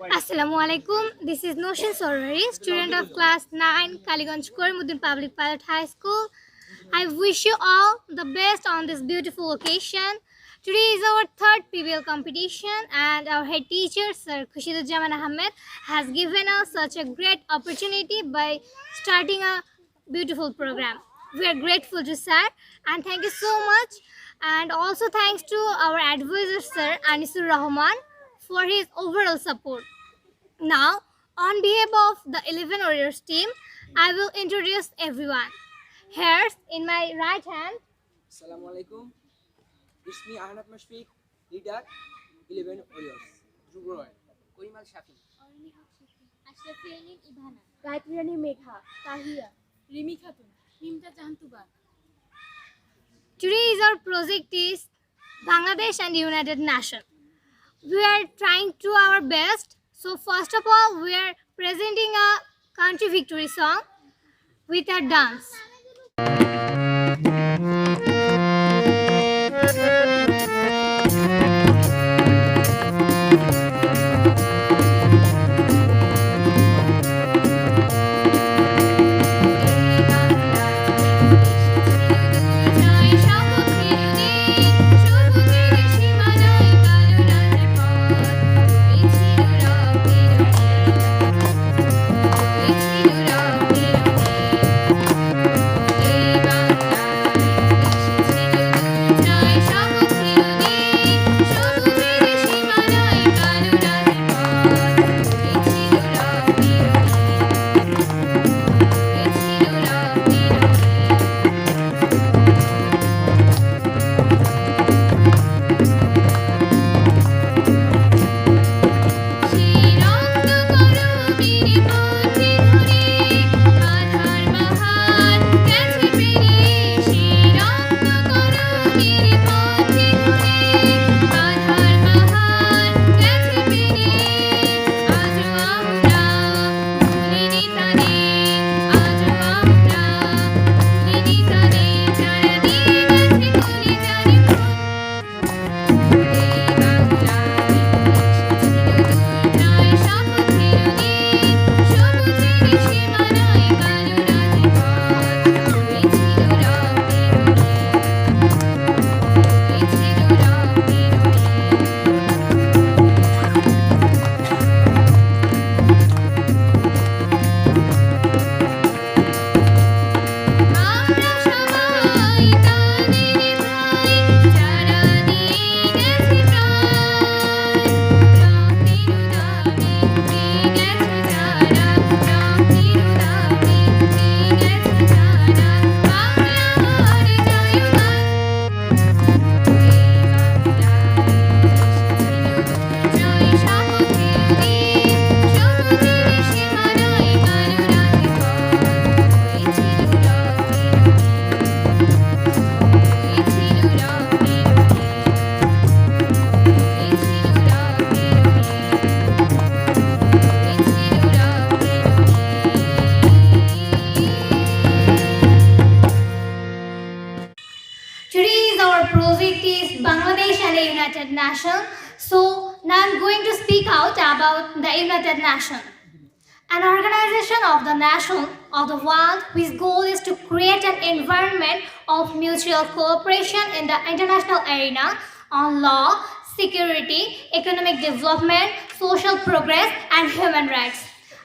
Assalamualaikum. This is Noshin Sorari, student of class 9, Kaliganj Korimudin Public Pilot High School. I wish you all the best on this beautiful occasion. Today is our third PBL competition, and our head teacher, Sir Khushiduzzaman Ahmed, has given us such a great opportunity by starting a beautiful program. We are grateful to Sir, and thank you so much. And also thanks to our advisor, Sir Anisur Rahman, for his overall support. Now, on behalf of the 11 Warriors team, I will introduce everyone. Here's in my right hand. Assalamualaikum. It's me Ahmad Mashfiq, leader 11 Warriors. Dhruv Roy, Korimal Shafi, Gayatri Megha Tahiya Rimi Khatun Nimta জাহান্তুবা Today's our project is Bangladesh and United Nations. We are trying to our best. So first of all, we are presenting a country victory song with a dance. Project is Bangladesh and the United Nations. So now I'm going to speak out about the United Nations, an organization of the nation of the world whose goal is to create an environment of mutual cooperation in the international arena on law, security, economic development, social progress and human rights.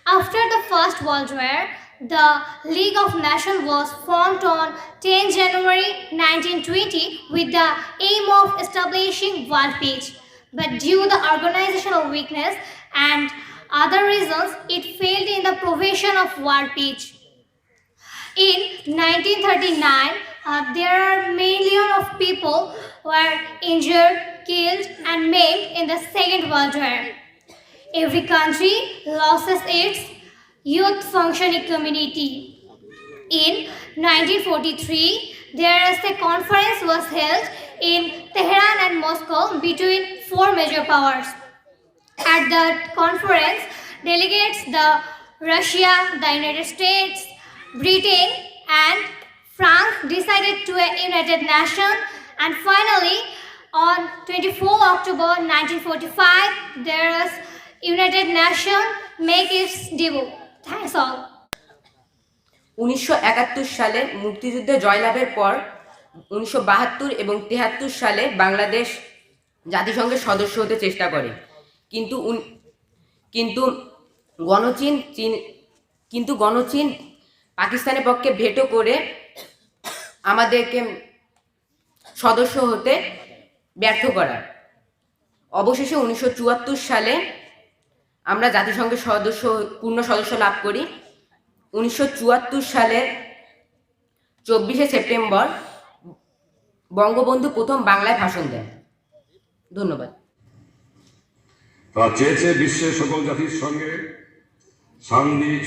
After the First World War, the League of Nations was formed on 10 January 1920 with the aim of establishing world peace. But due to the organizational weakness and other reasons, it failed in the provision of world peace. In 1939, there are millions of people were injured, killed and maimed in the Second World War. Every country loses its youth functioning community. In 1943, there is a conference was held in Tehran and Moscow between four major powers. At the conference, delegates the Russia, the United States, Britain and France decided to a United Nations, and finally on 24 October 1945 there is United Nations make its debut. Thanks all. 1971 সালে মুক্তিযুদ্ধে জয়লাভের পর 1972 এবং 73 সালে বাংলাদেশ জাতিসংঘের সদস্য হতে চেষ্টা করে, কিন্তু কিন্তু গণচীন পাকিস্তানের পক্ষে ভেটো করে আমাদেরকে সদস্য হতে ব্যর্থ করার। অবশেষে 1974 সালে আমরা জাতিসংঘের পূর্ণ সদস্য লাভ করি। 1974 সালের 24শে সেপ্টেম্বর বঙ্গবন্ধু প্রথম বাংলায় ভাষণ দেন। ধন্যবাদ। তারা চেয়েছে বিশ্বের সকল জাতির সঙ্গে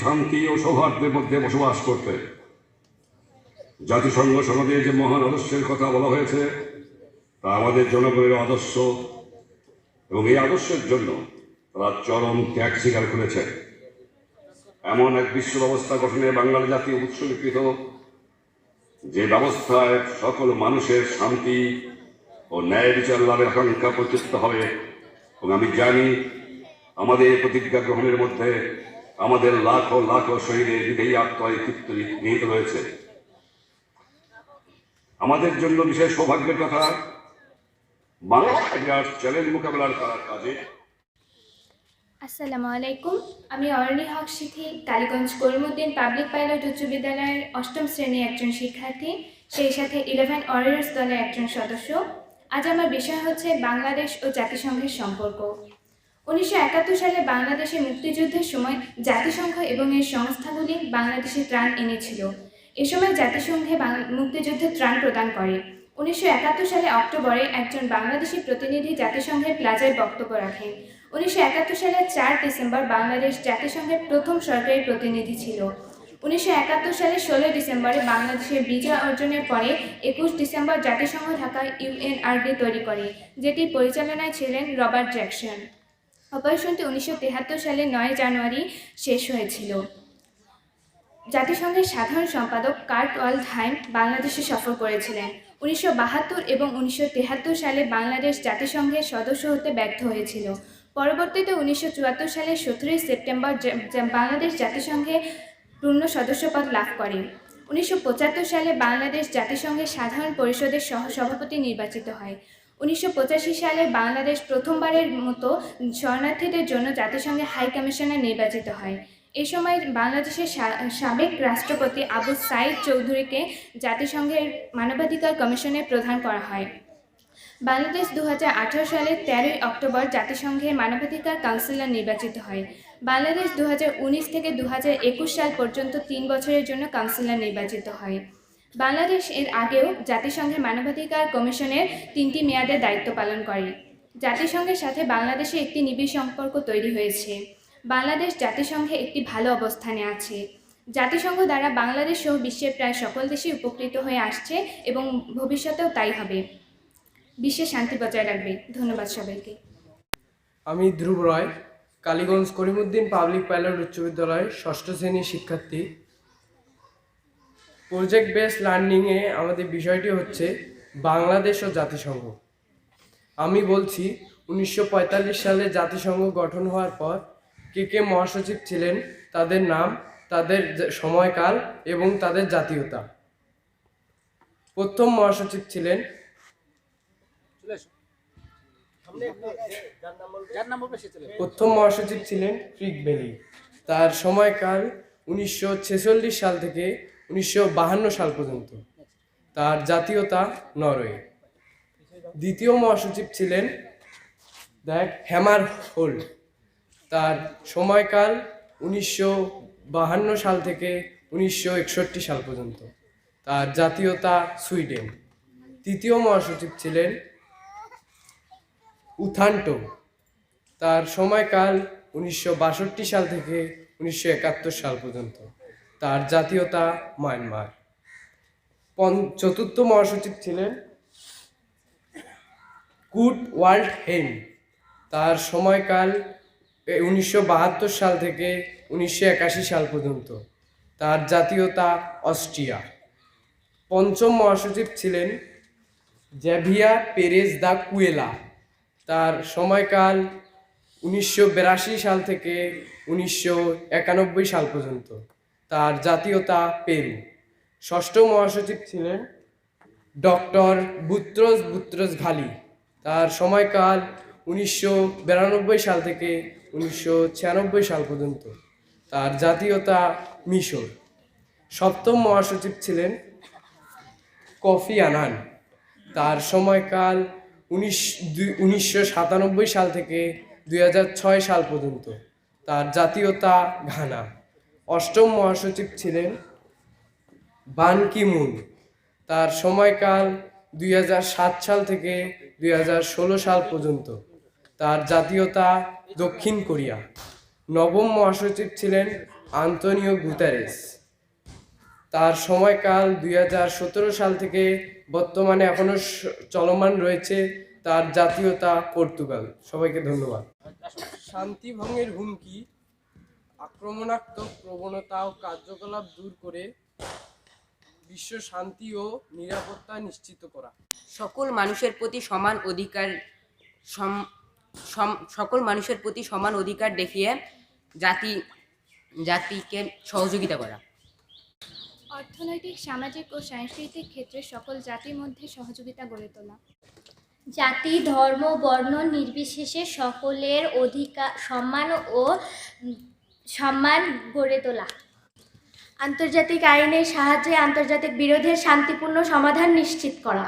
শান্তি ও সৌহার্দ্যের মধ্যে বসবাস করতে। জাতিসংঘ সনদে যে মহান আদর্শের কথা বলা হয়েছে তা আমাদের জনগণের আদর্শ, এবং এই আদর্শের জন্য তারা চরম ত্যাগ স্বীকার করেছে। এমন এক বিশ্ব ব্যবস্থা গঠনে বাঙালি জাতি উৎসর্গিত, যে ব্যবস্থায় সকল মানুষের শান্তি ও ন্যায় বিচার লাভের আকাঙ্ক্ষা প্রতিষ্ঠিত হবে। এবং আমি জানি আমাদের প্রতিজ্ঞা গ্রহণের মধ্যে আমাদের লাখো লাখো শহীদের বিদেয়ী আত্মায় নিহিত রয়েছে। আমাদের জন্য বিশেষ সৌভাগ্যের কথা, বাংলার চ্যালেঞ্জ মোকাবেলার কাজে। আসসালামু আলাইকুম, আমি অরণি হক সিথি, কালীগঞ্জ করিমউদ্দিন পাবলিক পাইলট উচ্চ বিদ্যালয়ের 8ম শ্রেণীর একজন শিক্ষার্থী, সেই সাথে 11 ওয়ারিয়র্স দলের একজন সদস্য। আজ আমার বিষয় হচ্ছে বাংলাদেশ ও জাতিসংঘের সম্পর্ক। 1971 সালে বাংলাদেশের মুক্তিযুদ্ধের সময় জাতিসংঘ এবং এর সংস্থাগুলি বাংলাদেশে ত্রাণ এনেছিল। এ সময় জাতিসংঘে মুক্তিযুদ্ধে ত্রাণ প্রদান করে। 1971 সালে অক্টোবরে একজন বাংলাদেশি প্রতিনিধি জাতিসংঘের প্লাজায় বক্তব্য রাখেন। 1971 সালের 4 ডিসেম্বর বাংলাদেশ জাতিসংঘের প্রথম সরকারি প্রতিনিধি ছিল। 1971 সালের 16 ডিসেম্বরে বাংলাদেশের বিজয় অর্জনের পরে 21 ডিসেম্বর জাতিসংঘ ঢাকায় UNRD তৈরি করে, যেটি পরিচালনায় ছিলেন রবার্ট জ্যাকসন। অপারেশনটি 1973 সালের 9 জানুয়ারি শেষ হয়েছিল। জাতিসংঘের সাধারণ সম্পাদক কার্ট ওয়াল্ডহাইম বাংলাদেশে সফর করেছিলেন। 1972 এবং 1973 সালে বাংলাদেশ জাতিসংঘের সদস্য হতে ব্যর্থ হয়েছিল। পরবর্তীতে 1974 সালের 17 সেপ্টেম্বর বাংলাদেশ জাতিসংঘে পূর্ণ সদস্যপদ লাভ করে। 1975 সালে বাংলাদেশ জাতিসংঘের সাধারণ পরিষদের সহ-সভাপতি নির্বাচিত হয়। 1985 সালে বাংলাদেশ প্রথমবারের মতো শরণার্থীদের জন্য জাতিসংঘের হাই কমিশনার নির্বাচিত হয়। এই সময় বাংলাদেশের সাবেক রাষ্ট্রপতি আবু সাইদ চৌধুরীকে জাতিসংঘের মানবাধিকার কমিশনের প্রধান করা হয়। বাংলাদেশ 2018 সালের 13 অক্টোবর জাতিসংঘের মানবাধিকার কাউন্সিলর নির্বাচিত হয়। বাংলাদেশ 2019 থেকে 2021 সাল পর্যন্ত 3 বছরের জন্য কাউন্সিলর নির্বাচিত হয়। বাংলাদেশ এর আগেও জাতিসংঘের মানবাধিকার কমিশনের 3টি মেয়াদে দায়িত্ব পালন করে। জাতিসংঘের সাথে বাংলাদেশে একটি নিবিড় সম্পর্ক তৈরি হয়েছে। বাংলাদেশ জাতিসংঘে একটি ভালো অবস্থানে আছে। জাতিসংঘ দ্বারা বাংলাদেশ সহ বিশ্বের প্রায় সকল দেশই উপকৃত হয়ে আসছে এবং ভবিষ্যতেও তাই হবে। বিশ্বে শান্তি বজায় রাখবে। ধন্যবাদ সবাইকে। আমি ধ্রুব রয়, কালীগঞ্জ করিমউদ্দিন পাবলিক পাইলট উচ্চ বিদ্যালয়ের 6ষ্ঠ শ্রেণীর শিক্ষার্থী। প্রজেক্ট বেস লার্নিংয়ে আমাদের বিষয়টি হচ্ছে বাংলাদেশ ও জাতিসংঘ। আমি বলছি 1945 সালে জাতিসংঘ গঠন হওয়ার পর কে মহাসচিব ছিলেন, তাদের নাম, তাদের সময়কাল এবং তাদের জাতীয়তা। প্রথম মহাসচিব ছিলেন ক্রিক বেলি। তার সময়কাল 1946 সাল থেকে 1952 সাল পর্যন্ত। তার জাতীয়তা নরওয়ে। দ্বিতীয় মহাসচিব ছিলেন হ্যামার হোল্ড। তার সময়কাল 1952 সাল থেকে 1961 সাল পর্যন্ত। তার জাতীয়তা সুইডেন। তৃতীয় মহাসচিব ছিলেন উথান্টো। তার সময়কাল 1962 সাল থেকে 1971 সাল পর্যন্ত। তার জাতীয়তা মায়ানমার। চতুর্থ মহাসচিব ছিলেন কুট ওয়াল্ডহেইম। তার সময়কাল 1972 সাল থেকে 1981 সাল পর্যন্ত। তার জাতীয়তা অস্ট্রিয়া। পঞ্চম মহাসচিব ছিলেন জ্যাভিয়ার পেরেজ দা কুয়েলা। তার সময়কাল 1982 সাল থেকে 1991 সাল পর্যন্ত। তার জাতীয়তা পেরু। ষষ্ঠ মহাসচিব ছিলেন ডক্টর বুত্রোস বুত্রোস ঘালি। তার সময়কাল 1992 সাল থেকে 1996 সাল পর্যন্ত। তার জাতীয়তা মিশর। সপ্তম মহাসচিব ছিলেন কফি আনান। তার সময়কাল 1997 সাল থেকে 2006 সাল পর্যন্ত। তার জাতীয়তা ঘানা। অষ্টম মহাসচিব ছিলেন বান কি মুন। তার সময়কাল 2007 সাল থেকে 2016 সাল পর্যন্ত। তার জাতীয়তা দক্ষিণ কোরিয়া। নবম মহাসচিব ছিলেন আন্তোনিও গুতেরেস। তার সময়কাল 2017 সাল থেকে বর্তমানে এখনো চলমান রয়েছে। তার জাতীয়তা পর্তুগাল। সবাইকে ধন্যবাদ। শান্তি ভঙ্গের হুমকি, আক্রমণাত্মক প্রবণতা ও কার্যকলাপ দূর করে বিশ্ব শান্তি ও নিরাপত্তা নিশ্চিত করা। সকল মানুষের প্রতি সমান অধিকার দেখিয়ে জাতিকে সহযোগিতা করা। অর্থনৈতিক, সামাজিক ও সাংস্কৃতিক ক্ষেত্রে সকল জাতির মধ্যে সহযোগিতা গড়ে তোলা। জাতি, ধর্ম, বর্ণ নির্বিশেষে সকলের অধিকার, সম্মান গড়ে তোলা। আন্তর্জাতিক আইনের সাহায্যে আন্তর্জাতিক বিরোধের শান্তিপূর্ণ সমাধান নিশ্চিত করা।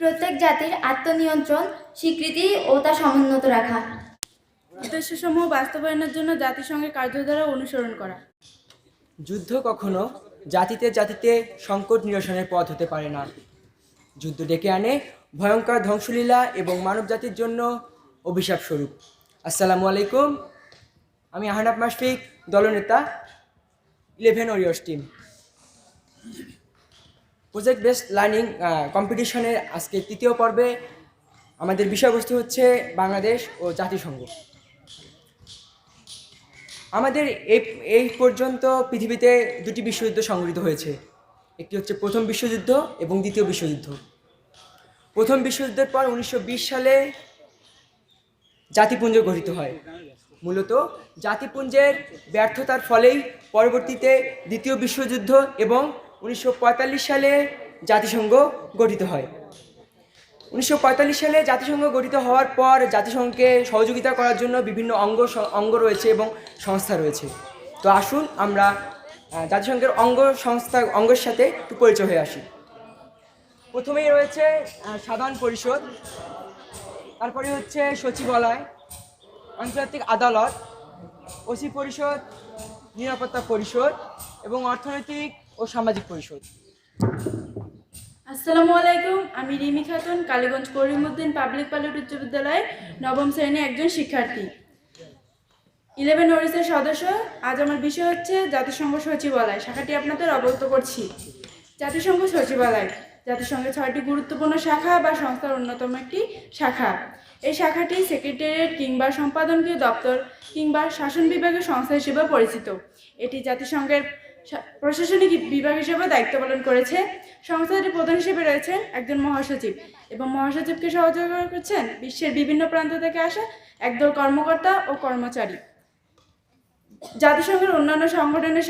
প্রত্যেক জাতির আত্মনিয়ন্ত্রণ, স্বীকৃতি ও তা সমুন্নত রাখা। উদ্দেশ্যসমূহ বাস্তবায়নের জন্য জাতিসংঘের কার্যধারা অনুসরণ করা। যুদ্ধ কখনো জাতিতে জাতিতে সংকট নিরসনের পথ হতে পারে না। যুদ্ধ ডেকে আনে ভয়ঙ্কর ধ্বংসলীলা এবং মানবজাতির জন্য অভিশাপ স্বরূপ। আসসালামু আলাইকুম, আমি আহনাফ মাশফিক, দলনেতা 11 ওরিয়র্স টিম। প্রজেক্ট বেসড লার্নিং কম্পিটিশনের আজকে তৃতীয় পর্বে আমাদের বিষয়বস্তু হচ্ছে বাংলাদেশ ও জাতিসংঘ। আমাদের এই পর্যন্ত পৃথিবীতে দুটি বিশ্বযুদ্ধ সংঘটিত হয়েছে। একটি হচ্ছে প্রথম বিশ্বযুদ্ধ এবং দ্বিতীয় বিশ্বযুদ্ধ। প্রথম বিশ্বযুদ্ধের পর 1920 সালে জাতিপুঞ্জ গঠিত হয়। মূলত জাতিপুঞ্জের ব্যর্থতার ফলেই পরবর্তীতে দ্বিতীয় বিশ্বযুদ্ধ এবং 1945 সালে জাতিসংঘ গঠিত হয়। 1945 সালে জাতিসংঘ গঠিত হওয়ার পর জাতিসংঘকে সহযোগিতা করার জন্য বিভিন্ন অঙ্গ রয়েছে এবং সংস্থা রয়েছে। তো আসুন আমরা জাতিসংঘের অঙ্গের সাথে একটু পরিচয় হয়ে আসি। প্রথমেই রয়েছে সাধারণ পরিষদ, তারপরে হচ্ছে সচিবালয়, আন্তর্জাতিক আদালত, ওসি পরিষদ, নিরাপত্তা পরিষদ এবং অর্থনৈতিক ও সামাজিক পরিষদ। আসসালামু আলাইকুম, আমি রিমি খাতুন, কালীগঞ্জ করিমউদ্দিন পাবলিক পাইলট উচ্চ বিদ্যালয়ের নবম শ্রেণীর একজন শিক্ষার্থী, 11 ওরিসের সদস্য। আজ আমার বিষয় হচ্ছে জাতিসংঘ সচিবালয়। শাখাটি আপনাদের অবগত করছি। জাতিসংঘ সচিবালয় জাতিসংঘের 6টি গুরুত্বপূর্ণ শাখা বা সংস্থার অন্যতম একটি শাখা। এই শাখাটি সেক্রেটারিয়েট কিংবা সম্পাদকীয় দপ্তর কিংবা শাসন বিভাগের সংস্থা হিসেবে পরিচিত। এটি জাতিসংঘের প্রশাসনিক বিভাগ হিসেবে দায়িত্ব পালন করেছে। সংস্থাটির প্রধান হিসেবে রয়েছেন একজন মহাসচিব এবং মহাসচিবকে সহযোগিতা করছেন বিশ্বের বিভিন্ন প্রান্ত থেকে আসা একদল কর্মকর্তা ও কর্মচারী। জাতিসংঘের অন্যান্য সংগঠনের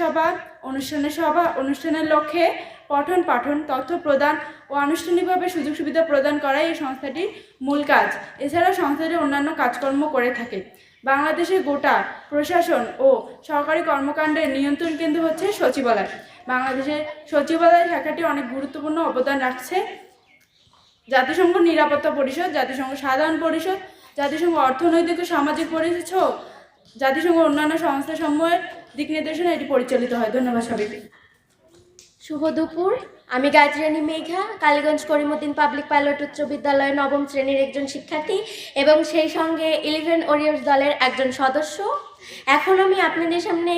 অনুষ্ঠানের লক্ষ্যে পঠন পাঠন, তথ্য প্রদান ও আনুষ্ঠানিকভাবে সুযোগ সুবিধা প্রদান করাই এই সংস্থাটির মূল কাজ। এছাড়া সংস্থাটি অন্যান্য কাজকর্ম করে থাকে। বাংলাদেশের গোটা প্রশাসন ও সরকারি কর্মকাণ্ডের নিয়ন্ত্রণ কেন্দ্র হচ্ছে সচিবালয়। বাংলাদেশের সচিবালয় শাখাটি অনেক গুরুত্বপূর্ণ অবদান রাখছে। জাতিসংঘ নিরাপত্তা পরিষদ, জাতিসংঘ সাধারণ পরিষদ, জাতিসংঘ অর্থনৈতিক ও সামাজিক পরিষদ, জাতিসংঘ অন্যান্য সংস্থাসমূহের দিক নির্দেশনা এটি পরিচালিত হয়। ধন্যবাদ সবাইকে। শুভ দুপুর, আমি গায়ত্রী রানী মেঘা, কালীগঞ্জ করিমউদ্দিন পাবলিক পাইলট উচ্চ বিদ্যালয়ের নবম শ্রেণীর একজন শিক্ষার্থী এবং সেই সঙ্গে 11 ওরিয়র্স দলের একজন সদস্য। এখন আমি আপনাদের সামনে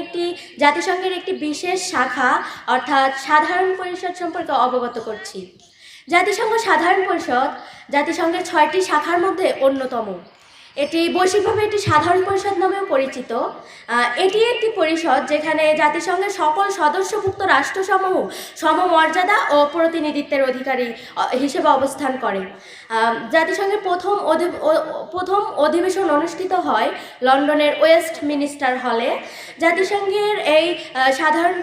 জাতিসংঘের একটি বিশেষ শাখা অর্থাৎ সাধারণ পরিষদ সম্পর্কে অবগত করছি। জাতিসংঘ সাধারণ পরিষদ জাতিসংঘের 6টি শাখার মধ্যে অন্যতম। এটি বৈশ্বিকভাবে একটি সাধারণ পরিষদ নামেও পরিচিত। এটি একটি পরিষদ যেখানে জাতিসংঘের সকল সদস্যভুক্ত রাষ্ট্রসমূহ সমমর্যাদা ও প্রতিনিধিত্বের অধিকারী হিসেবে অবস্থান করে। জাতিসংঘের প্রথম অধিবেশন অনুষ্ঠিত হয় লন্ডনের ওয়েস্ট মিনিস্টার হলে। জাতিসংঘের এই সাধারণ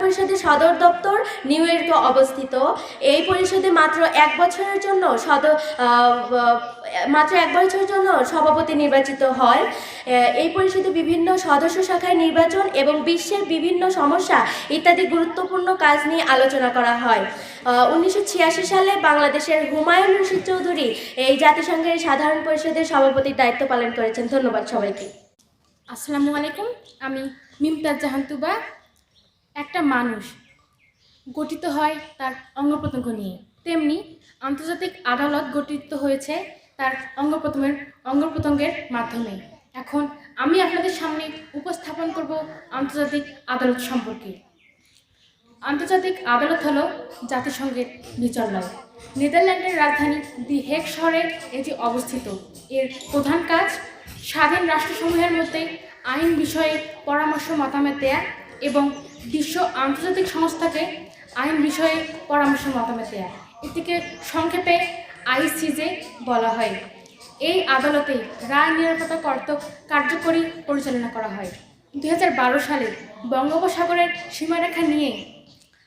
পরিষদের সদর দপ্তর নিউ ইয়র্কে অবস্থিত। এই পরিষদে মাত্র এক বছরের জন্য সভাপতি নির্বাচিত হয়। এই পরিষদে বিভিন্ন সদস্য শাখায় নির্বাচন এবং বিশ্বের বিভিন্ন সমস্যা ইত্যাদি গুরুত্বপূর্ণ কাজ নিয়ে আলোচনা করা হয়। 1986 সালে বাংলাদেশের হুমায়ুন রশিদ চৌধুরী এই জাতিসংঘের সাধারণ পরিষদের সভাপতির দায়িত্ব পালন করেছেন। ধন্যবাদ সবাইকে। আসসালামু আলাইকুম, আমি মিমতাজ জাহান তুবা। একটা মানুষ গঠিত হয় তার অঙ্গ প্রত্যঙ্গ নিয়ে, তেমনি আন্তর্জাতিক আদালত গঠিত হয়েছে তার অঙ্গ প্রত্যঙ্গের মাধ্যমে। এখন আমি আপনাদের সামনে উপস্থাপন করব আন্তর্জাতিক আদালত সম্পর্কে। আন্তর্জাতিক আদালত হলো জাতিসংঘের বিচারালয়। নেদারল্যান্ডের রাজধানী দি হেগ শহরে এটি অবস্থিত। এর প্রধান কাজ স্বাধীন রাষ্ট্রসমূহের মধ্যে আইন বিষয়ে পরামর্শ মতামত দেয়া এবং বিশ্ব আন্তর্জাতিক সংস্থাকে আইন বিষয়ে পরামর্শ মতামত দেয়া। এটিকে সংক্ষেপে ICJ বলা হয়। এই আদালতে রায় নিরাপত্তা কার্যকরী পরিচালনা করা হয়। 2012 সালে বঙ্গোপসাগরের সীমারেখা নিয়ে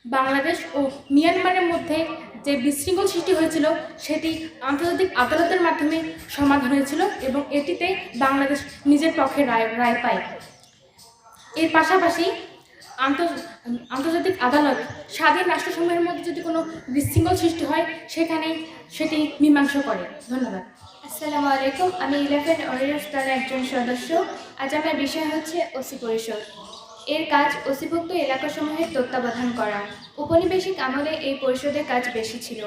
বাংলাদেশ ও মিয়ানমারের মধ্যে যে বিশৃঙ্খল সৃষ্টি হয়েছিল সেটি আন্তর্জাতিক আদালতের মাধ্যমে সমাধান হয়েছিল এবং এটিতে বাংলাদেশ নিজের পক্ষে রায় পায়। এর পাশাপাশি আন্তর্জাতিক আদালত স্বাধীন রাষ্ট্রসমূহের মধ্যে যদি কোনো বিশৃঙ্খল সৃষ্টি হয় সেটি মীমাংসা করে। ধন্যবাদ। আসসালামু আলাইকুম, আমি 11 ওয়ারিয়র্স দলের একজন সদস্য। আজ আমার বিষয় হচ্ছে ওসি পরিষদ। এর কাজ ওসিভুক্ত এলাকাসমূহের তত্ত্বাবধান করা। উপনিবেশিক আমলে এই পরিষদের কাজ বেশি ছিল।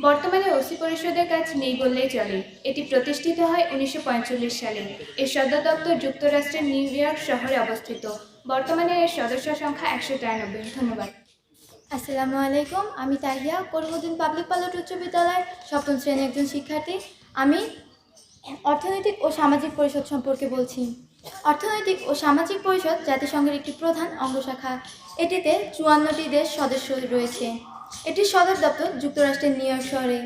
বর্তমানে ওসি পরিষদের কাজ নেই বললেই চলে। এটি প্রতিষ্ঠিত হয় 1945 সালে। এর সদর দপ্তর যুক্তরাষ্ট্রের নিউ ইয়র্ক শহরে অবস্থিত। বর্তমানে এর সদস্য সংখ্যা 193। ধন্যবাদ। আসসালামু আলাইকুম, আমি তাহিয়া, করিমউদ্দিন পাবলিক পাইলট উচ্চ বিদ্যালয়ের 7ম শ্রেণীর একজন শিক্ষার্থী। আমি অর্থনৈতিক ও সামাজিক পরিষদ সম্পর্কে বলছি। অর্থনৈতিক ও সামাজিক পরিষদ জাতিসংঘের একটি প্রধান অঙ্গশাখা। এটিতে 54টি দেশ সদস্য রয়েছে। এটির সদর দপ্তর যুক্তরাষ্ট্রের নিউ ইয়র্ক শহরে।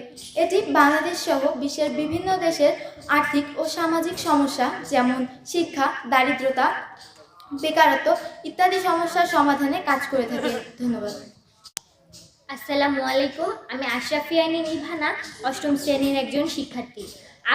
এটি বাংলাদেশ সহ বিশ্বের বিভিন্ন দেশের আর্থিক ও সামাজিক সমস্যা যেমন শিক্ষা, দারিদ্রতা, বেকারত্ব ইত্যাদি সমস্যার সমাধানে কাজ করে থাকে। ধন্যবাদ। আসসালামু আলাইকুম, আমি আশরাফিয়া নিভানা, 8ম শ্রেণীর একজন শিক্ষার্থী।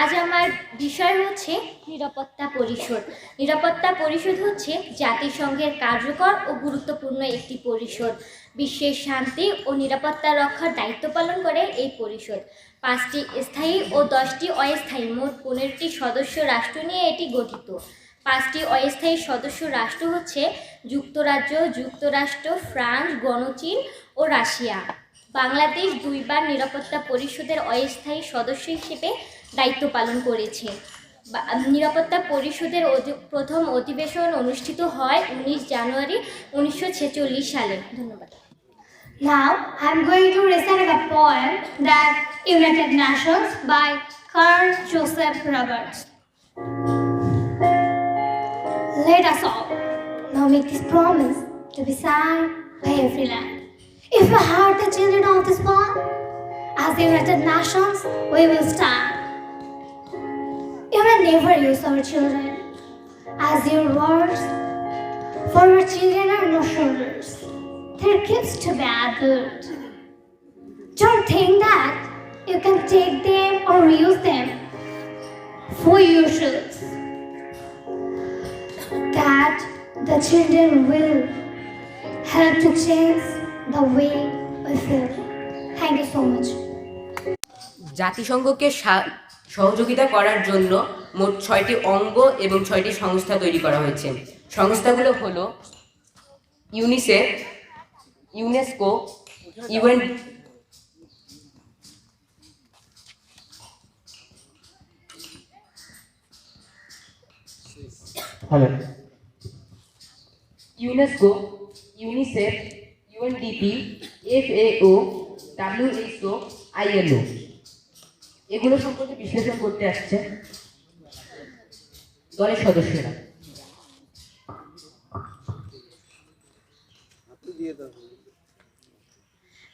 আজ আমার বিষয় হচ্ছে নিরাপত্তা পরিষদ। নিরাপত্তা পরিষদ হচ্ছে জাতিসংঘের কার্যকর ও গুরুত্বপূর্ণ একটি পরিষদ। বিশ্বের শান্তি ও নিরাপত্তা রক্ষার দায়িত্ব পালন করে এই পরিষদ। 5টি স্থায়ী ও 10টি অস্থায়ী মোট 15টি সদস্য রাষ্ট্র নিয়ে এটি গঠিত। 5টি অস্থায়ী সদস্য রাষ্ট্র হচ্ছে যুক্তরাজ্য, যুক্তরাষ্ট্র, ফ্রান্স, গণচীন ও রাশিয়া। বাংলাদেশ 2 বার নিরাপত্তা পরিষদের অস্থায়ী সদস্য হিসেবে দায়িত্ব পালন করেছে। নিরাপত্তা পরিষদের প্রথম অধিবেশন অনুষ্ঠিত হয় 19 জানুয়ারি 1946 সালে। ধন্যবাদ। Now I'm going to recite a poem, The United Nations by Carl Joseph Roberts. Let us all now make this promise to be signed by every land. If we are the children of this world, as the United Nations, we will stand. You may never use our children as your words, for our children are no shoulders. They're gifts to be adult. Don't think that you can take them or use them for yourselves. That the children will help to change the way we feel. Thank you so much. জাতিসংঘকে সহযোগিতা করার জন্য মোট 6টি অঙ্গ এবং 6টি সংস্থা তৈরি করা হয়েছে। সংস্থাগুলো হলো UNICEF, UNESCO, UNESCO, UNICEF, UNDP, FAO, WHO, ILO। এগুলো সম্পর্কে বিশ্লেষণ করতে আসছে দলের সদস্যরা।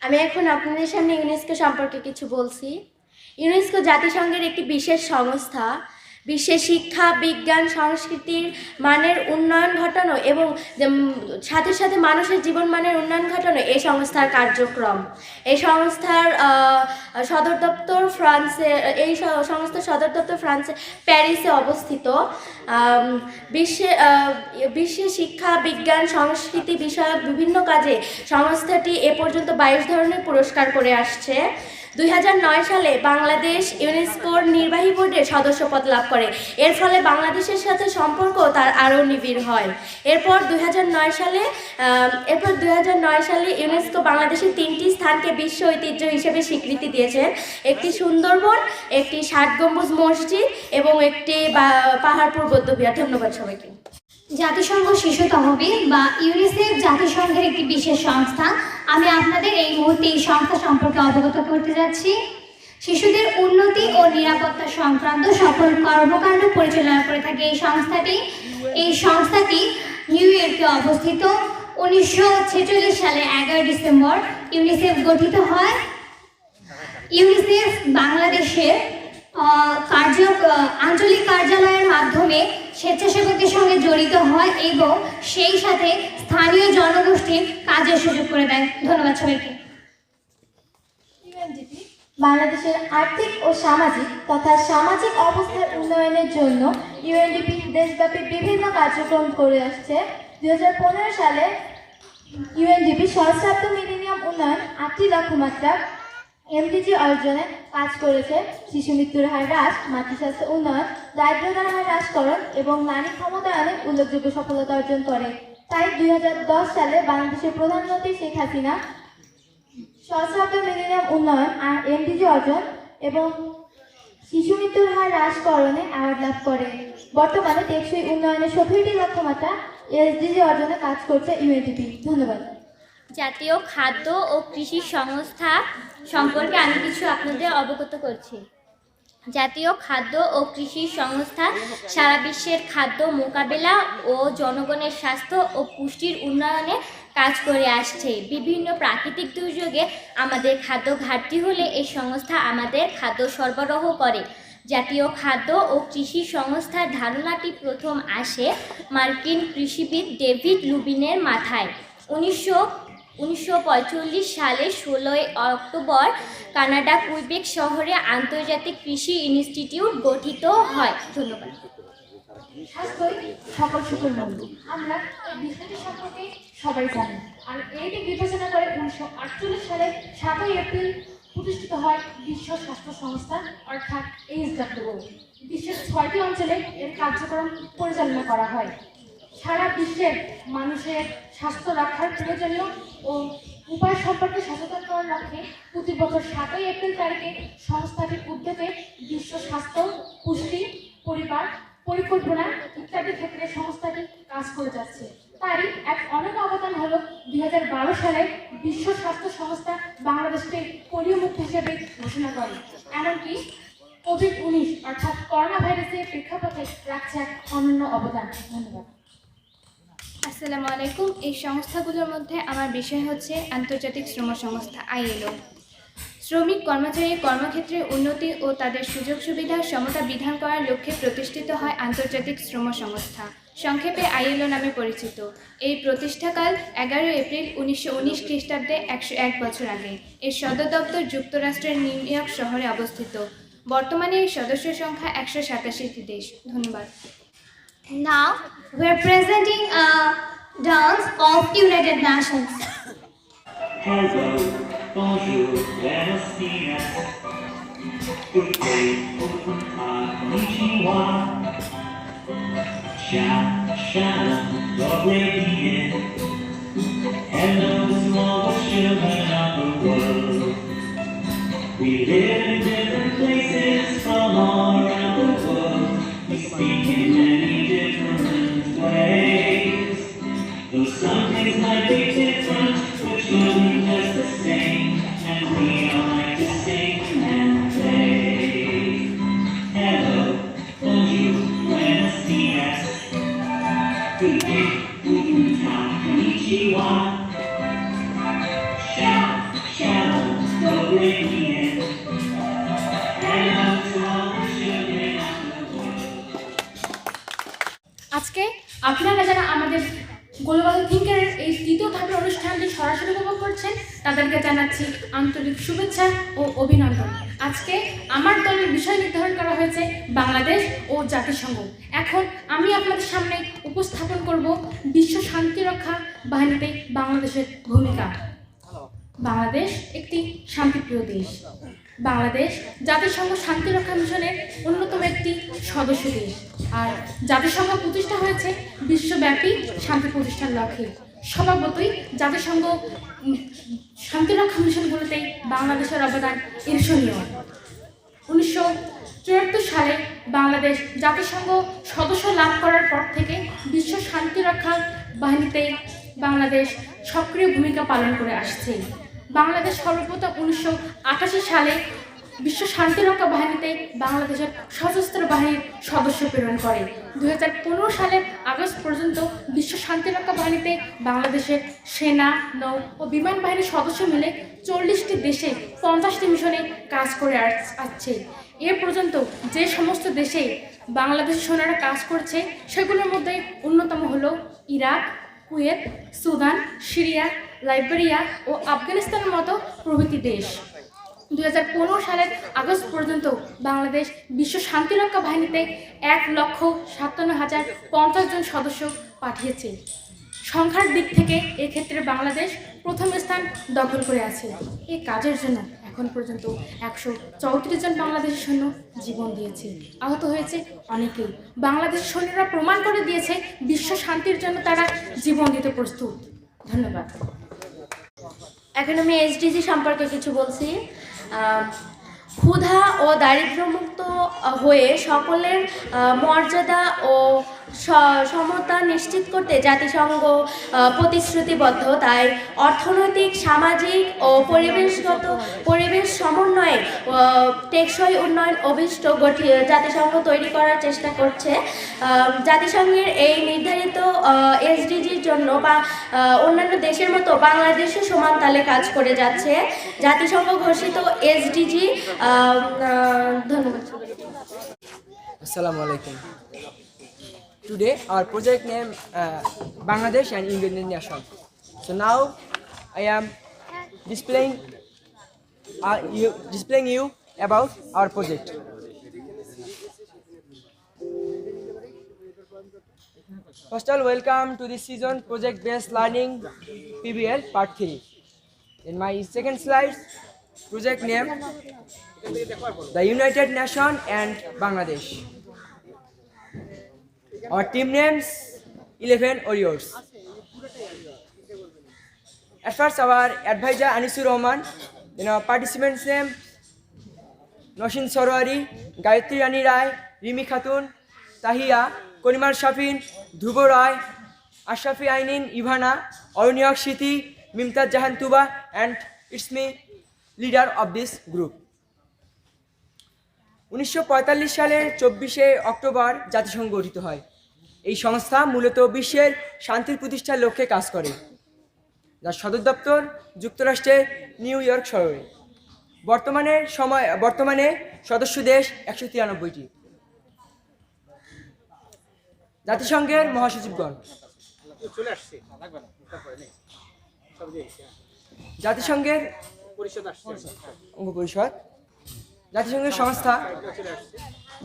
আমি এখন আপনাদের সামনে ইউনেস্কো সম্পর্কে কিছু বলছি। ইউনেস্কো জাতিসংঘের একটি বিশেষ সংস্থা। বিশ্বের শিক্ষা, বিজ্ঞান, সংস্কৃতির মানের উন্নয়ন ঘটানো এবং সাথে সাথে মানুষের জীবন মানের উন্নয়ন ঘটানো এই সংস্থার কার্যক্রম। এই সংস্থার সদর দপ্তর ফ্রান্সে, সংস্থার সদর দপ্তর ফ্রান্সে প্যারিসে অবস্থিত। বিশ্বে শিক্ষা, বিজ্ঞান, সংস্কৃতি বিষয়ক বিভিন্ন কাজে সংস্থাটি এ পর্যন্ত 22 ধরনের পুরস্কার করে আসছে। 2009 সালে বাংলাদেশ ইউনেস্কোর নির্বাহী বোর্ডের সদস্যপদ লাভ করে। এর ফলে বাংলাদেশের সাথে সম্পর্ক তার আরও নিবিড় হয়। এরপর 2009 সালে ইউনেস্কো বাংলাদেশের 3টি স্থানকে বিশ্ব ঐতিহ্য হিসেবে স্বীকৃতি দিয়েছেন। একটি সুন্দরবন, একটি 60 গম্বুজ মসজিদ এবং একটি পাহাড়পুর বৌদ্ধবিহার। ধন্যবাদ সবাইকে। জাতিসংঘ শিশু তহবিল বা ইউনিসেফ জাতিসংঘের একটি বিশেষ সংস্থা। আমি আপনাদের এই মুহূর্তে এই সংস্থা সম্পর্কে অবগত করতে যাচ্ছি। শিশুদের উন্নতি ও নিরাপত্তা সংক্রান্ত সকল কর্মকাণ্ড পরিচালনা করে থাকে এই সংস্থাটি। এই সংস্থাটি নিউ ইয়র্কে অবস্থিত। 1946 সালে 11 ডিসেম্বর ইউনিসেফ গঠিত হয়। ইউনিসেফ বাংলাদেশের আঞ্চলিক কার্যালয়ের মাধ্যমে স্বেচ্ছাসেবকদের সঙ্গে জড়িত হয় এবং সেই সাথে স্থানীয় জনগোষ্ঠীর কাজের সুযোগ করে দেয়। ধন্যবাদ সবাইকে। ইউএনডিপি বাংলাদেশের আর্থিক ও সামাজিক তথা সামাজিক অবস্থার উন্নয়নের জন্য ইউএনডিপি দেশব্যাপী বিভিন্ন কার্যক্রম করে আসছে। 2015 সালে ইউএনডিপি সহস্রাব্দ মিলেনিয়াম উন্নয়ন 8টি লক্ষ্যমাত্রা এমডিজি অর্জনে কাজ করেছে। শিশু মৃত্যুর হার হ্রাস, মাতৃস্বাস্থ্য উন্নয়ন, দারিদ্র্যতার হার হ্রাসকরণ এবং নারী ক্ষমতায়নে উল্লেখযোগ্য সফলতা অর্জন করে। তাই 2010 সালে বাংলাদেশের প্রধানমন্ত্রী শেখ হাসিনা সহস্রাব্দ মিলেনিয়াম উন্নয়ন আর এমডিজি অর্জন এবং শিশু মৃত্যুর হার হ্রাসকরণে অ্যাওয়ার্ড লাভ করে। বর্তমানে টেকসই উন্নয়নের 17টি লক্ষ্যমাত্রা এসডিজি অর্জনে কাজ করছে ইউএনডিপি। ধন্যবাদ। জাতীয় খাদ্য ও কৃষি সংস্থা সম্পর্কে আমি কিছু আপনাদের অবগত করছি। জাতীয় খাদ্য ও কৃষি সংস্থা সারা বিশ্বের খাদ্য মোকাবেলা ও জনগণের স্বাস্থ্য ও পুষ্টির উন্নয়নে কাজ করে আসছে। বিভিন্ন প্রাকৃতিক দুর্যোগে আমাদের খাদ্য ঘাটতি হলে এই সংস্থা আমাদের খাদ্য সরবরাহ করে। জাতীয় খাদ্য ও কৃষি সংস্থার ধারণাটি প্রথম আসে মার্কিন কৃষিবিদ ডেভিড লুবিনের মাথায়। 1945 সালে 16 অক্টোবর কানাডা কুইবেক শহরে আন্তর্জাতিক কৃষি ইনস্টিটিউট গঠিত হয়। ধন্যবাদ। স্বাস্থ্যই সকল সুখের মূল। আমরা এই বিষয়টি সম্পর্কে সবাই জানি। আর এইটি বিবেচনা করে 1948 সালে 7 এপ্রিল প্রতিষ্ঠিত হয় বিশ্ব স্বাস্থ্য সংস্থা অর্থাৎ WHO। বিশ্বের 6টি অঞ্চলে এর কার্যক্রম পরিচালনা করা হয়। সারা বিশ্বের মানুষের স্বাস্থ্য রক্ষার প্রয়োজনীয় ও উপায় সম্পর্কে সচেতনকরণ লক্ষ্যে প্রতি বছর 7 এপ্রিল তারিখে সংস্থাটির উদ্যোগে বিশ্ব স্বাস্থ্য, পুষ্টি, পরিবার পরিকল্পনা ইত্যাদি ক্ষেত্রে সংস্থাটি কাজ করে যাচ্ছে। তারই এক অনন্য অবদান হলো 2012 সালে বিশ্ব স্বাস্থ্য সংস্থা বাংলাদেশকে পোলিও মুক্ত হিসেবে ঘোষণা করে। এমনকি কোভিড-19 অর্থাৎ করোনা ভাইরাসের প্রেক্ষাপটে রাখছে এক অনন্য অবদান। ধন্যবাদ। আসসালামু আলাইকুম। এই সংস্থাগুলোর মধ্যে আমার বিষয় হচ্ছে আন্তর্জাতিক শ্রম সংস্থা ILO। শ্রমিক কর্মচারীর কর্মক্ষেত্রে উন্নতি ও তাদের সুযোগ সুবিধার সমতা বিধান করার লক্ষ্যে প্রতিষ্ঠিত হয় আন্তর্জাতিক শ্রম সংস্থা, সংক্ষেপে ILO নামে পরিচিত। এই প্রতিষ্ঠাকাল 11 এপ্রিল 1919 খ্রিস্টাব্দে 101 বছর আগে। এর সদর দপ্তর যুক্তরাষ্ট্রের নিউ ইয়র্ক শহরে অবস্থিত। বর্তমানে এর সদস্য সংখ্যা 187টি দেশ। ধন্যবাদ। Now we are presenting a dance of United Nations. Hello, bonjour, buenos dias. Good day, konnichiwa. Ciao, shalom, dobre. Hello to all the children of the world. We live in different places from all around the world. We speak in many different ways. Though some things might be different, we're truly just the same. And we all like to sing and play. Konnichiwa. Shout, shout, go bring me in. Hello to all the children of the world. আজকে আপনারা যারা আমাদের global থিঙ্কারের এই তৃতীয় ধাপের অনুষ্ঠানটি সরাসরি উপভোগ করছেন তাদেরকে জানাচ্ছি আন্তরিক শুভেচ্ছা ও অভিনন্দন। আজকে আমার দলের বিষয় নির্ধারণ করা হয়েছে বাংলাদেশ ও জাতিসংঘ। এখন আমি আপনাদের সামনে উপস্থাপন করব বিশ্ব শান্তিরক্ষা বাহিনীতে বাংলাদেশের ভূমিকা। বাংলাদেশ একটি শান্তিপ্রিয় দেশ। বাংলাদেশ জাতিসংঘ শান্তিরক্ষা মিশনের অন্যতম একটি সদস্য দেশ। আর জাতিসংঘ প্রতিষ্ঠা হয়েছে বিশ্বব্যাপী শান্তি প্রতিষ্ঠার লক্ষ্যে। স্বভাবতই জাতিসংঘ শান্তিরক্ষা মিশনগুলোতে বাংলাদেশের অবদান ঈর্ষণীয়। 1974 সালে বাংলাদেশ জাতিসংঘ সদস্য লাভ করার পর থেকে বিশ্ব শান্তিরক্ষা বাহিনীতে বাংলাদেশ সক্রিয় ভূমিকা পালন করে আসছে। বাংলাদেশ সর্বপ্রথম 1988 সালে বিশ্ব শান্তিরক্ষা বাহিনীতে বাংলাদেশের সশস্ত্র বাহিনীর সদস্য প্রেরণ করে। 2015 সালের আগস্ট পর্যন্ত বিশ্ব শান্তিরক্ষা বাহিনীতে বাংলাদেশের সেনা, নৌ ও বিমান বাহিনীর সদস্য মিলে 40টি দেশে 50টি মিশনে কাজ করে আসছে। এ পর্যন্ত যে সমস্ত দেশে বাংলাদেশের সেনারা কাজ করছে সেগুলোর মধ্যে অন্যতম হলো Iraq, Kuwait, Sudan, Syria, Liberia ও আফগানিস্তানের মতো প্রভৃতি দেশ। 2015 সালের আগস্ট পর্যন্ত বাংলাদেশ বিশ্ব শান্তিরক্ষা বাহিনীতে 1,57,050 জন সদস্য পাঠিয়েছে। সংখ্যার দিক থেকে এক্ষেত্রে বাংলাদেশ প্রথম স্থান দখল করে আছে। এই কাজের জন্য এখন পর্যন্ত 134 জন বাংলাদেশের সৈন্য জীবন দিয়েছে, আহত হয়েছে অনেকেই। বাংলাদেশের সৈন্যরা প্রমাণ করে দিয়েছে বিশ্ব শান্তির জন্য তারা জীবন দিতে প্রস্তুত। ধন্যবাদ। এখন আমি এসডিজি সম্পর্কে কিছু বলছি। ক্ষুধা ও দারিদ্র্যমুক্ত হয়ে সকলের মর্যাদা ও সমতা নিশ্চিত করতে জাতিসংঘ প্রতিশ্রুতিবদ্ধ। তাই অর্থনৈতিক, সামাজিক ও পরিবেশ সমন্বয়ে টেকসই উন্নয়ন অভিষ্ট জাতিসংঘ তৈরি করার চেষ্টা করছে। জাতিসংঘের এই নির্ধারিত এসডিজির জন্য বা অন্যান্য দেশের মতো বাংলাদেশও সমান তালে কাজ করে যাচ্ছে। জাতিসংঘ ঘোষিত এসডিজি ধন্যবাদ। Assalamu alaikum. Today our project name Bangladesh and Indonesian Nation. So now I am displaying you about our project. First of all, welcome to this season project based learning PBL part 3. In my second slide, project name the United Nations and Bangladesh. Our team names 11 Warriors. At first, our advisor Anisur Rahman, then our participants name Noshin Sorwari, Gayatri Rani Rai, Rimi Khatun, Tahia, Konimar Shafin, Dhruvo Rai, Ashrafi Ainin, Ivana, Arunyak Shiti, Mimtaz Jahan Tuba, and it's me, leader of this group. 1945 সালের 24শে October জাতিসংঘ গঠিত হয়। এই সংস্থা মূলত বিশ্বের শান্তির প্রতিষ্ঠার লক্ষ্যে কাজ করে, যার সদর দপ্তর যুক্তরাষ্ট্রের নিউ ইয়র্ক শহরে। বর্তমানে সদস্য দেশ 193টি। জাতিসংঘের মহাসচিবগণ, জাতিসংঘের অঙ্গ পরিষদ, জাতিসংঘের সংস্থা,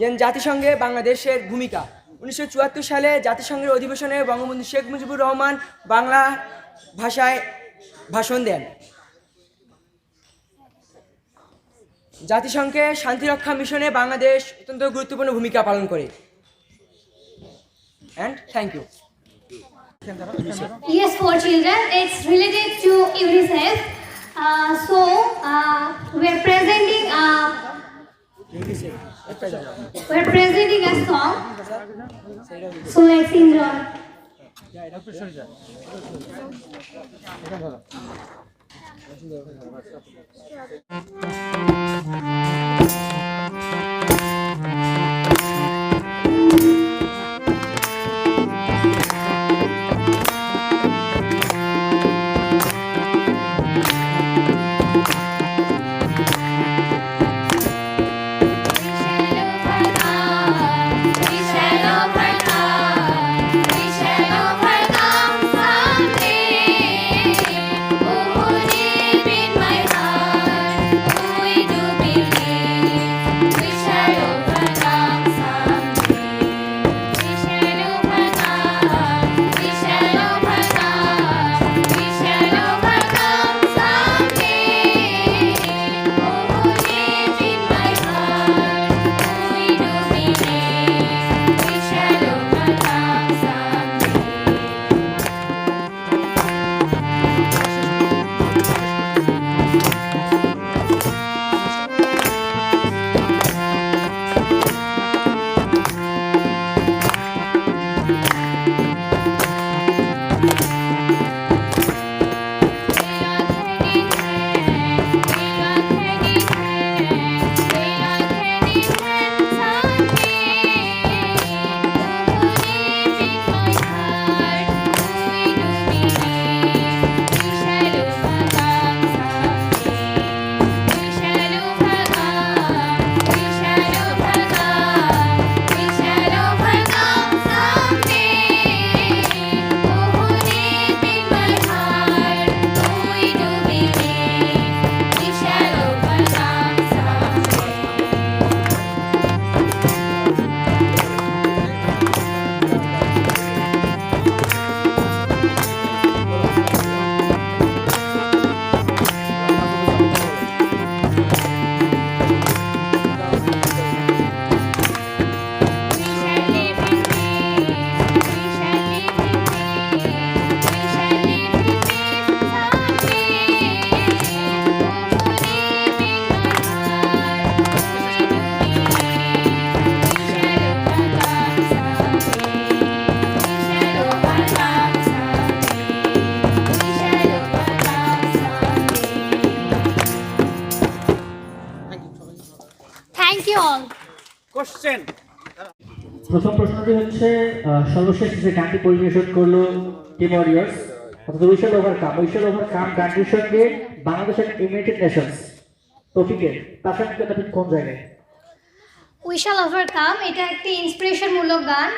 যেন জাতিসংঘে বাংলাদেশের ভূমিকা। 1974 সালে জাতিসংঘের অধিবেশনে বঙ্গবন্ধু শেখ মুজিবুর রহমান বাংলা ভাষায় ভাষণ দেন। জাতিসংঘে শান্তিরক্ষা মিশনে বাংলাদেশ অত্যন্ত গুরুত্বপূর্ণ ভূমিকা পালন করে। And thank you. Yes, for children, it's related to UNICEF. We're presenting a song. So let's enjoy. প্রথম প্রশ্নটি হচ্ছে সর্বশেষ যে গানটি পরিবেশন করলো টিম ওয়ারিয়র্স অর্থাৎ উইশাল ওভারকাম গানটির সঙ্গে বাংলাদেশের ইউনাইটেড নেশনস টপিকের প্রাসঙ্গিকতা ঠিক কোন জায়গায়? উই শ্যাল ওভারকাম এটা একটি ইন্সপিরেশনমূলক গান।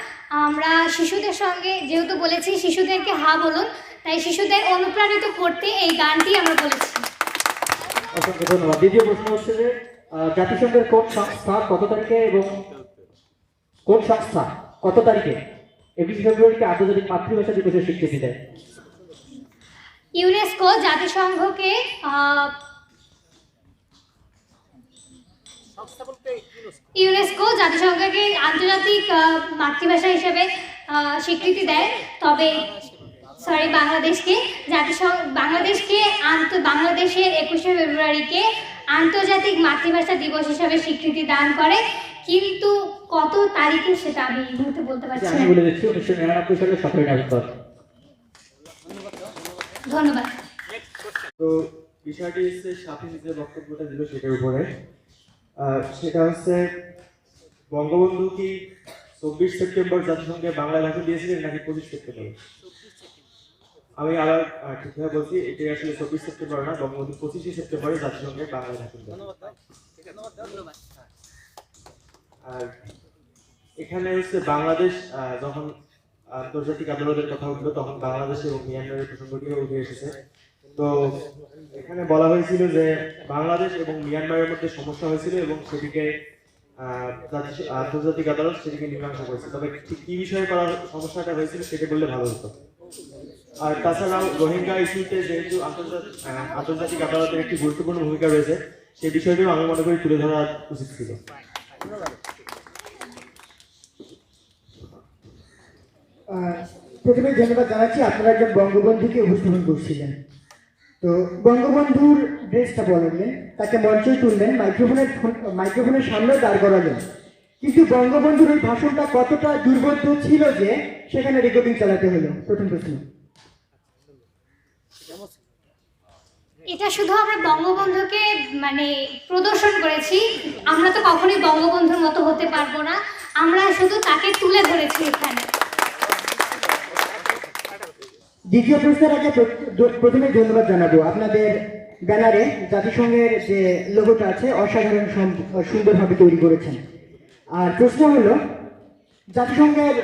আমরা শিশুদের সঙ্গে যেহেতু বলেছি শিশুদেরকে হা বলুন, তাই শিশুদের অনুপ্রাণিত করতে এই গানটি আমরা বলেছি। অসংখ্য ধন্যবাদ। দ্বিতীয় প্রশ্ন হচ্ছে যে জাতিসংঘের কোন সংস্থা কত তারিখে এবং কোন সংস্থা কত তারিখে 21 ফেব্রুয়ারিকে আন্তর্জাতিক মাতৃভাষা দিবসের স্বীকৃতি দেয়? ইউনেস্কো জাতিসংঘকে জাতিসংঘকে আন্তর্জাতিক মাতৃভাষা হিসেবে স্বীকৃতি দেয়। তবে বাংলাদেশের 21শে ফেব্রুয়ারিকে আন্তর্জাতিক মাতৃভাষা দিবস হিসেবে স্বীকৃতি দান করে, কিন্তু কত তারিখে সেটা আমি এই মুহূর্তে বলতে পারছি না। আমি বলে দিচ্ছি 1999 সালে 17 নভেম্বর। ধন্যবাদ। তো বিষয়টি হচ্ছে শাফিজ যে বক্তব্যটা দিল সেটার উপরে, সেটা হচ্ছে বঙ্গবন্ধু কি 24 সেপ্টেম্বর জাতিসংঘে বাংলা ভাষণ দিয়েছিলেন নাকি 25 সেপ্টেম্বর? আমি আবার ঠিকভাবে বলছি, এটা আসলে 24 সেপ্টেম্বর না, বঙ্গবন্ধু 25 সেপ্টেম্বরে জাতিসংঘে বাংলা ভাষণ দেন। আর এখানে হচ্ছে বাংলাদেশ যখন আন্তর্জাতিক আদালতের কথা উঠলো তখন বাংলাদেশ এবং মিয়ানমারের প্রসঙ্গটিও উঠে এসেছে। তো এখানে বলা হয়েছিল যে বাংলাদেশ এবং মিয়ানমারের মধ্যে সমস্যা হয়েছিল এবং সেটিকে আন্তর্জাতিক আদালত সেটিকে মীমাংসা করেছে। তবে ঠিক কি বিষয়ে করা সমস্যাটা হয়েছিল সেটা বললে ভালো হতো। আর তাছাড়াও রোহিঙ্গা ইস্যুতে যেহেতু আন্তর্জাতিক আদালতের একটি গুরুত্বপূর্ণ ভূমিকা রয়েছে, সেই বিষয়টিও আমি মনে করি তুলে ধরা উচিত ছিল। প্রথমে ধন্যবাদ জানাচ্ছি, আপনারা একজন বঙ্গবন্ধুকে উপস্থাপন করছিলেন। তো বঙ্গবন্ধুর ড্রেসটা বললেন, তাকে মঞ্চে তুললেন, মাইক্রোফোনের সামনে দাঁড় করালেন, কিন্তু বঙ্গবন্ধুর ওই ভাষণটা কতটা দুর্বোধ্য ছিল যে সেখানে রেকর্ডিং চালাতে হলো? প্রথম প্রশ্ন। এটা শুধু আমরা বঙ্গবন্ধুকে প্রদর্শন করেছি, আমরা তো কখনোই বঙ্গবন্ধুর মতো হতে পারবো না, আমরা শুধু তাকে তুলে ধরেছি এখানে। দ্বিতীয় প্রশ্নের আগে প্রথমে ধন্যবাদ জানাবো, আপনাদের ব্যানারে জাতিসংঘের যে লোগোটা আছে অসাধারণ সুন্দরভাবে তৈরি করেছেন। আর প্রশ্ন হলো, জাতিসংঘের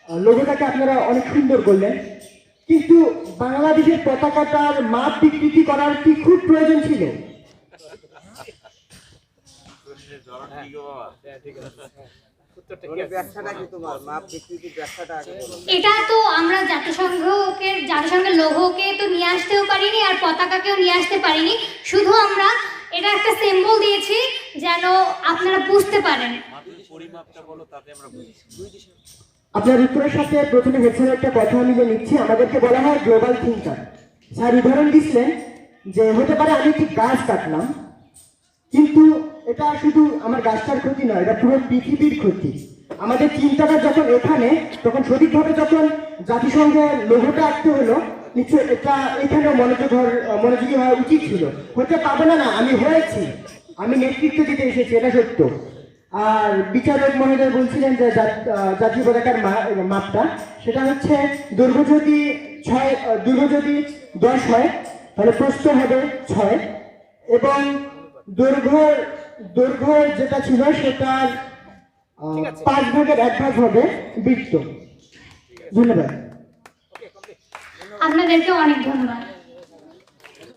লোগোটাকে আপনারা অনেক সুন্দর করলেন, কিন্তু বাংলাদেশের পতাকাটার মাপ বিকৃতি করার কি খুব প্রয়োজন ছিল? এটা তো আমরা জাতিসংঘের লোগোকে তো নিয়ে আসতেও পারিনি আর পতাকাকেও নিয়ে আসতে পারিনি, শুধু আমরা এটা একটা সিম্বল দিয়েছি যেন আপনারা বুঝতে পারেন। আপনার উত্তরের সাথে প্রথমে হেডসের একটা কথা আমি নিচ্ছি, আমাদেরকে বলা হয় গ্লোবাল থিঙ্কার। স্যার উদাহরণ দিচ্ছেন যে হতে পারে আমি একটি গাছ কাটলাম, কিন্তু এটা শুধু আমার গাছটার ক্ষতি নয়, এটা পুরো পৃথিবীর ক্ষতি। আমাদের চিন্তাটা যখন এখানে, তখন সঠিকভাবে যখন জাতিসংঘের লোগোটা আঁকতে হলো, নিশ্চয় এটা এখানেও মনোযোগী হওয়া উচিত ছিল। হতে পারবে না, আমি হয়েছি, আমি নেতৃত্ব দিতে এসেছি, এটা সত্য। আর বিচারক মহোদয় বলছিলেন যে জাতীয় পতাকার মাপটা, সেটা হচ্ছে দৈর্ঘ্য যদি 10 হয় তাহলে প্রস্থ হবে 6, এবং দৈর্ঘ্য যেটা ছিল সেটার 5 ভাগের 1 ভাগ হবে বৃত্ত। ধন্যবাদ। আপনাদেরকে অনেক ধন্যবাদ।